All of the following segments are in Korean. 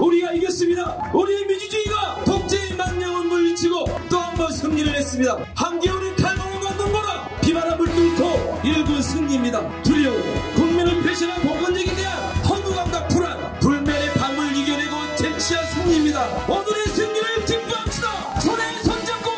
우리가 이겼습니다. 우리의 민주주의가 독재의 망령을 물리치고 또 한 번 승리를 했습니다. 한겨울의 칼날과 눈보라 비바람을 뚫고 일군 승리입니다. 두려움, 국민을 배신한 공권력에 대한 허무감과 불안, 불멸의 밤을 이겨내고 쟁취한 승리입니다. 오늘의 승리를 기뻐합시다. 손에 손잡고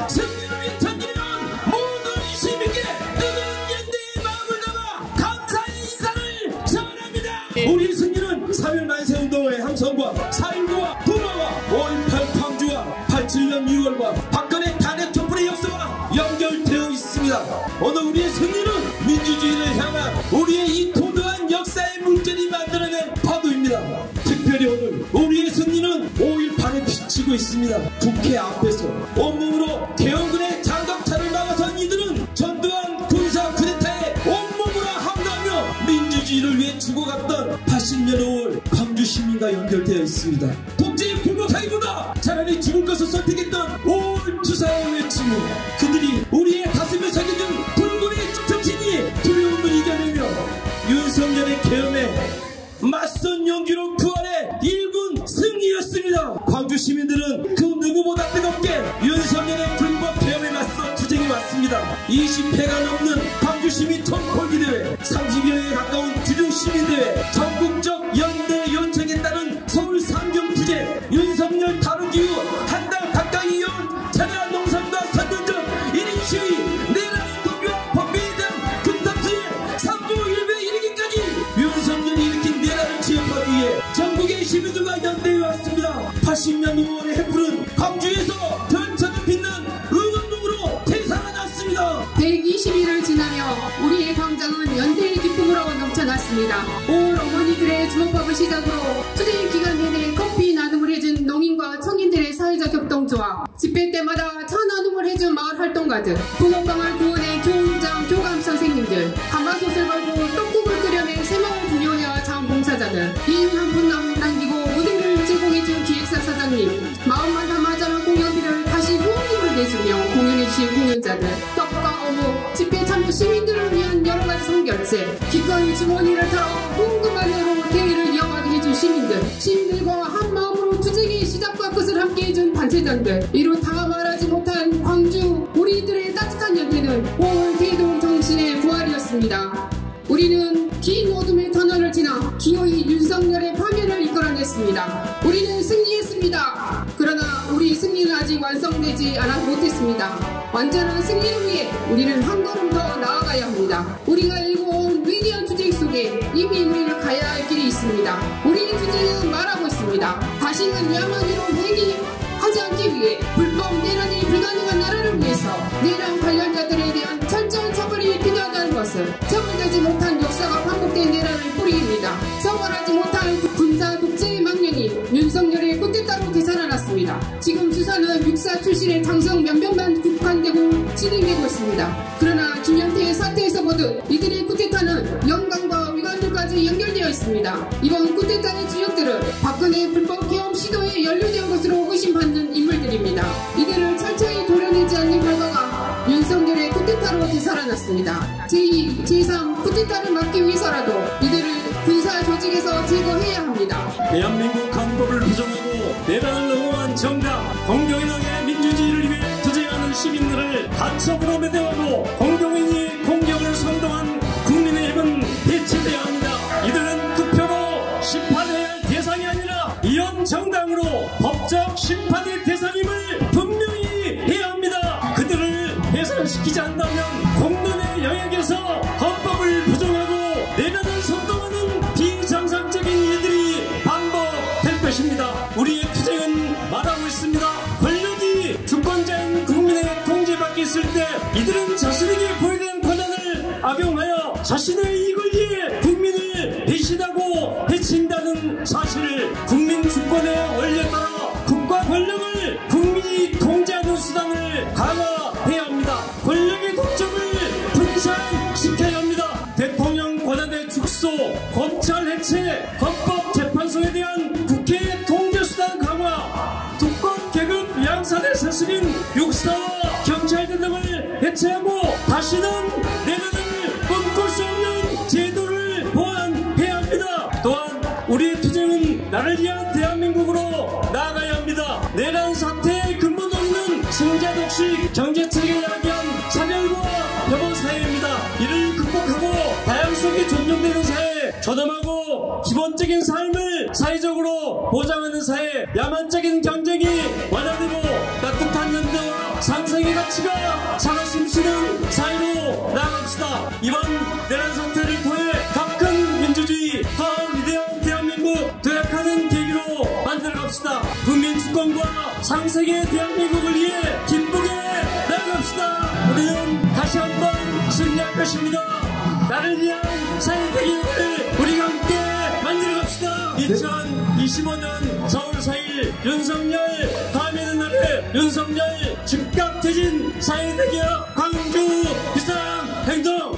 승리를 위해 전진해온 모든 시민께 뜨거운 연대의 마음을 담아 감사의 인사를 전합니다. 우리의 승리는 3.1 만세운동의 함성과 4.19와 부마와 5.18 광주와 87년 6월과 박근혜 탄핵 촛불의 역사와 연결되어 있습니다. 오늘 우리의 승리는 민주주의를 향한 우리의 이 도도한 역사의 물결이 만들어낸 파도입니다. 특별히 오늘 우리의 승리는 5.18에 비치고 있습니다. 국회 앞에서 온몸으로 대원군의 장갑차를 막아선 이들은 전두환 군사 쿠데타에 온몸으로 함가하며 민주주의를 위해 죽어갔던 80년 5월 광주 시민과 연결되어 있습니다. 독재에 굴복하기보다 차라리 죽을 것을 선택했던 5월 투사의 외침을 그들이 우리의 가슴에 새겨준 불굴의 정신이 두려움을 이겨내며 윤석열의 계엄에 맞선 용기로 부활의 일군 승리였습니다. 광주 시민들은 그 누구보다 뜨겁게 윤석열의 불법 계엄에 맞서 투쟁해 왔습니다. 20회가 넘는 광주 시민 총궐기대회, 30여회에 가까운 주중 시민대회, 전국적 연대 요청에 따른 서울 상경투쟁, 윤석열 다루기 후 한 달 가까이 이어온 차량 농성과 선전전 1인 시위, 내란의 도비와 법비에 대한 금탑수의 3부 1배 이르기까지 윤석열이 일으킨 내란을 지역하기 위해 전국의 시민들과 연대해 왔습니다. 80년 5월의 해불은 광주에서 별처럼 빛난 응원봉으로 되살아났습니다. 120일을 지나며 우리의 광장은 연대의 기쁨으로 넘쳐났습니다. 5월 어머니들의 주먹밥을 시작으로 투쟁 기간 내내 커피 나눔을 해준 농인과 청인들의 사회적 협동조합, 집회 때마다 차 나눔을 해준 마을 활동가들, 붕어빵을 구원해 교원장, 교감 선생님들, 가마솥을 걸고 떡국을 끓여낸 새마을 부녀회와 자원봉사자들, 이윤 한 분 남기고 무대를 제공해준 기획사 사장님, 마음만 담아자는 공연비를 다시 후원금을 내주며 공연해주신 공연자들, 떡과 어묵, 집회 참여 시민들을 위한 여러가지 선결제, 기꺼이 주머니를 털어 후원금 안으로 대회를 이어가게 해준 시민들과 한마음으로 투쟁의 시작과 끝을 함께 해준 단체장들, 이루 다 말하지 못한 광주 우리들의 따뜻한 연대는 5월 대동 정신의 부활이었습니다. 우리는 긴 어둠의 터널을 지나 기어이 윤석열의 파멸을 이끌어냈습니다. 우리는 승리했습니다. 그러나 우리 승리는 아직 완성되지 못했습니다. 완전한 승리를 위해 우리는 한 걸음 더 나아가야 합니다. 우리가 일궈온 위대한 투쟁 속에 이미 우리는 가야 할 길이 있습니다. 우리의 투쟁은 말하고 있습니다. 다시는 야만으로 회귀하지 않기 위해 불법 내란이 불가능한 나라를 위해서 내란 관련자들에 대한 철저한 처벌이 필요하다는 것을, 처벌되지 못한 역사가 반복된 내란을 뿌리입니다. 처벌하지 못한 군사 독재의 망령이 윤석열의 쿠데타로 되살아났습니다. 지금 수사는 육사 출신의 장성 몇 명만 국한되고 진행되고 있습니다. 그러나 김현태의 사태에서 보듯 이들의 쿠데타는 영광과 위관들까지 연결되어 있습니다. 이번 쿠데타의 주역들은 박근혜 불법 계엄 시도에 연루된 것으로 의심받는 인물들입니다. 이들을 철저히 도려내지 않는 결과가 윤석열의 쿠데타로 되살아났습니다. 제2, 제3 쿠데타를 막기 위해서라도 이들을 군사 조직에서 제거해야 합니다. 대한민국 강법을 부정하고 내란을 옹호한 정당, 공경인왕의 민주주의를 위해 투쟁하는 시민들을 가첩으로 매도하고 공동행위의 공격을 선동한 국민의힘은 대체돼야 합니다. 이들은 투표로 심판해야 할 대상이 아니라 이런 정당으로 법적 심판의 대상임을 분명히 해야 합니다. 그들을 해산시키지 않는다면 공론의 영역에서 헌법을 부정하고 내란을 선동하는 비정상적인 일들이 반복될 것입니다. 우리의 투쟁은 말하고 있습니다. 권력이 주권자인 국민의 통제받기 있을 때 이들은 자신에게 부여된 권한을 악용하여 자신의 이익을 위해 국민을 배신하고 해친다는 사실을, 국민 주권의 원리에 따라 국가 권력을 국민이 통제하는 수단을 강화해야 합니다. 권력의 독점을 분산시켜야 합니다. 대통령 권한의 축소, 검찰 해체, 헌법재판소에 대한 국회의 통제수단 강화, 특권 계급 양산의 세습인 육사와 경찰대 등을 해체하고 다시는 내란을 꿈꿀 수 없는 제도를 보완해야 합니다. 또한 우리의 투쟁은 나를 위한 대한민국으로 나아가야 합니다. 내란 사태의 근본 없는 승자 독식 경제체계에 야기한 차별과 혐오 사회입니다. 이를 극복하고 다양성이 존중되는 사회, 저렴하고 기본적인 삶을 사회적으로 보장하는 사회, 야만적인 경쟁이 완화되고 따뜻한 연대와 상생의 가치가 살아 숨쉬는 사회로 나아갑시다. 이번 내란 사태를 통해 더 큰 민주주의, 더 위대한 대한민국 도약하는 계기로 만들어갑시다. 국민 주권과 상생의 대한민국을 위해 기쁘게 나아갑시다. 우리는 다시 한번 승리할 것입니다. 나를 위한 사회대결을 우리가 함께 만들어갑시다. 2025년 4월 4일 윤석열 다음에는 나를 윤석열 즉각 퇴진 사회대결 광주 비상 행동